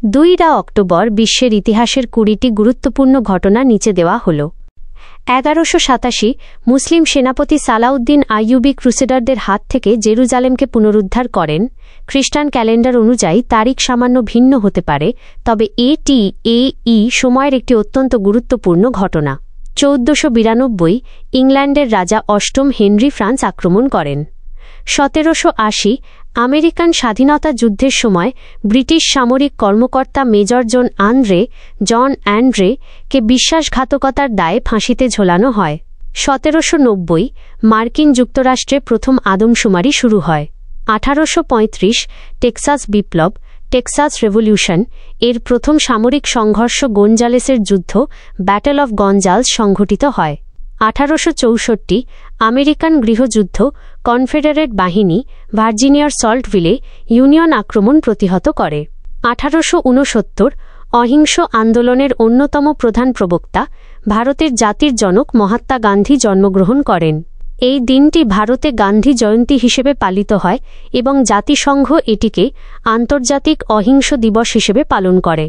2 October বিশ্বের ইতিহাসের 20টি গুরুত্বপূর্ণ ঘটনা নিচে দেওয়া হল। 1187 মুসলিম সেনাপতি সালাউদ্দিন আইয়ুবী ক্রুসেডারদের হাত থেকে জেরুজালেমকে পুনরুদ্ধার করেন। খ্রিস্টান ক্যালেন্ডার অনুযায়ী তারিখ সামান্য ভিন্ন হতে পারে, তবে এটি সময়ের একটি অত্যন্ত গুরুত্বপূর্ণ ঘটনা। 1492 ইংল্যান্ডের রাজা অষ্টম হেনরি ফ্রান্স আক্রমণ করেন। 1780 আমেরিকান স্বাধীনতা যুদ্ধের সময় ব্রিটিশ সামরিক কর্মকর্তা মেজর জন অ্যান্ড্রে কে বিশ্বাসঘাতকতার দায়ে ফাঁসিতে ঝোলানো হয়। 1790 মার্কিন যুক্তরাষ্ট্রে প্রথম আদমশুমারি শুরু হয়। 1835 টেক্সাস বিপ্লব, টেক্সাস রেভলিউশন এর প্রথম সামরিক সংঘর্ষ গোনজালেসের যুদ্ধ, ব্যাটল অফ গনজালস সংঘটিত হয়। 1864 আমেরিকান গৃহযুদ্ধ, কনফেডারেট বাহিনী ভার্জিনিয়ার সল্টভিলে ইউনিয়ন আক্রমণ প্রতিহত করে। 1869 অহিংস আন্দোলনের অন্যতম প্রধান প্রবক্তা, ভারতের জাতির জনক মহাত্মা গান্ধী জন্মগ্রহণ করেন। এই দিনটি ভারতে গান্ধী জয়ন্তী হিসেবে পালিত হয় এবং জাতিসংঘ এটিকে আন্তর্জাতিক অহিংস দিবস হিসেবে পালন করে।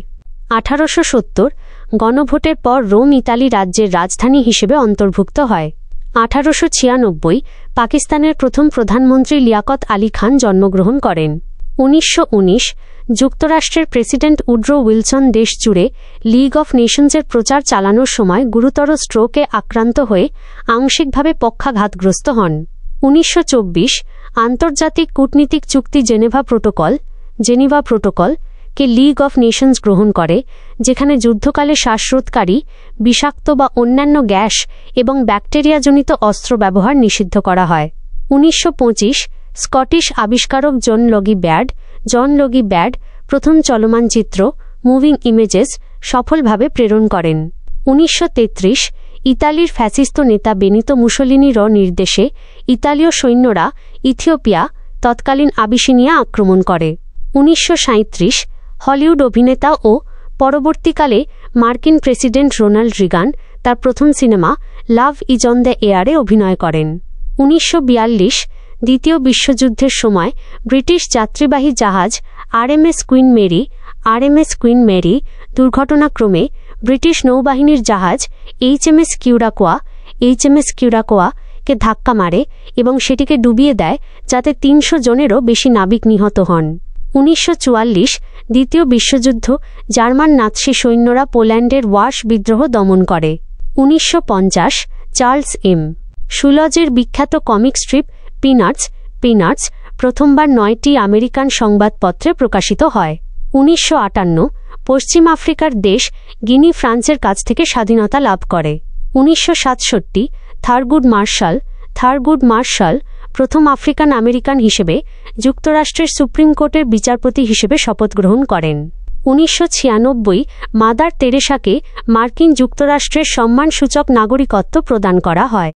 1870 গণভোটের পর রোম ইতালি রাজ্যের রাজধানী হিসেবে অন্তর্ভুক্ত হয়। 1896 পাকিস্তানের প্রথম প্রধানমন্ত্রী লিয়াকত আলী খান জন্মগ্রহণ করেন। 1919 যুক্তরাষ্ট্রের প্রেসিডেন্ট উড্রো উইলসন দেশ জুড়ে লিগ অফ নেশনসের প্রচার চালানোর সময় গুরুতর স্ট্রোকে আক্রান্ত হয়ে আংশিকভাবে পক্ষাঘাতগ্রস্ত হন। 1924 আন্তর্জাতিক কূটনীতিক চুক্তি Geneva protocol K league of Nations গ্রহণ করে, যেখানে যুদ্ধকালে শ্বাসরোধকারী, বিষাক্ত বা অন্যান্য গ্যাস এবং ব্যাকটেরিয়াজনিত অস্ত্র ব্যবহার নিষিদ্ধ করা হয়। 1925 স্কটিশ আবিষ্কারক জন লগি ব্যাড প্রথম চলমান চিত্র মুভিং ইমেজেস সফলভাবে প্রেরণ করেন। 1933 ইতালির ফ্যাসিস্ট নেতা বেনিতো মুসোলিনির নির্দেশে ইতালীয় সৈন্যরা ইথিওপিয়া, তৎকালীন আবিসিনিয়া আক্রমণ করে। 1937 হলিউড অভিনেতা ও পরবর্তীকালে মার্কিন প্রেসিডেন্ট রোনাল্ড রিগান তার প্রথম cinema love is on the এয়ারে অভিনয় করেন। 1942 দ্বিতীয় বিশ্বযুদ্ধের সময় ব্রিটিশ যাত্রীবাহী জাহাজ আরএমএস কুইন মেরি দুর্ঘটনাক্রমে ব্রিটিশ নৌবাহিনীর জাহাজ এইচএমএস কিউরাকোয়া কে ধাক্কা মারে এবং সেটিকে ডুবিয়ে দেয়, যাতে 300 জনেরও বেশি নাবিক নিহত হন। 1944 দ্বিতীয় বিশ্বযুদ্ধ জার্মান নাৎসি সৈন্যরা পোল্যান্ডের ওয়াশ বিদ্রোহ দমন করে। 1950 চার্লস এম. শুলজের বিখ্যাত কমিক স্ট্রিপ পিনাটস প্রথমবার 9টি আমেরিকান সংবাদপত্রে প্রকাশিত হয়। 1958 পশ্চিম আফ্রিকার দেশ গিনি ফ্রান্সের কাছ থেকে স্বাধীনতা লাভ করে। 1967 থারগুড মার্শাল প্রথম আফ্রিকান আমেরিকান হিসেবে যুক্তরাষ্ট্রের সুপ্রিম কোর্টের বিচারপতি হিসেবে শপথ গ্রহণ করেন। 1996 মাদার তেরেসাকে মার্কিন যুক্তরাষ্ট্রের সম্মানসূচক নাগরিকত্ব প্রদান করা হয়।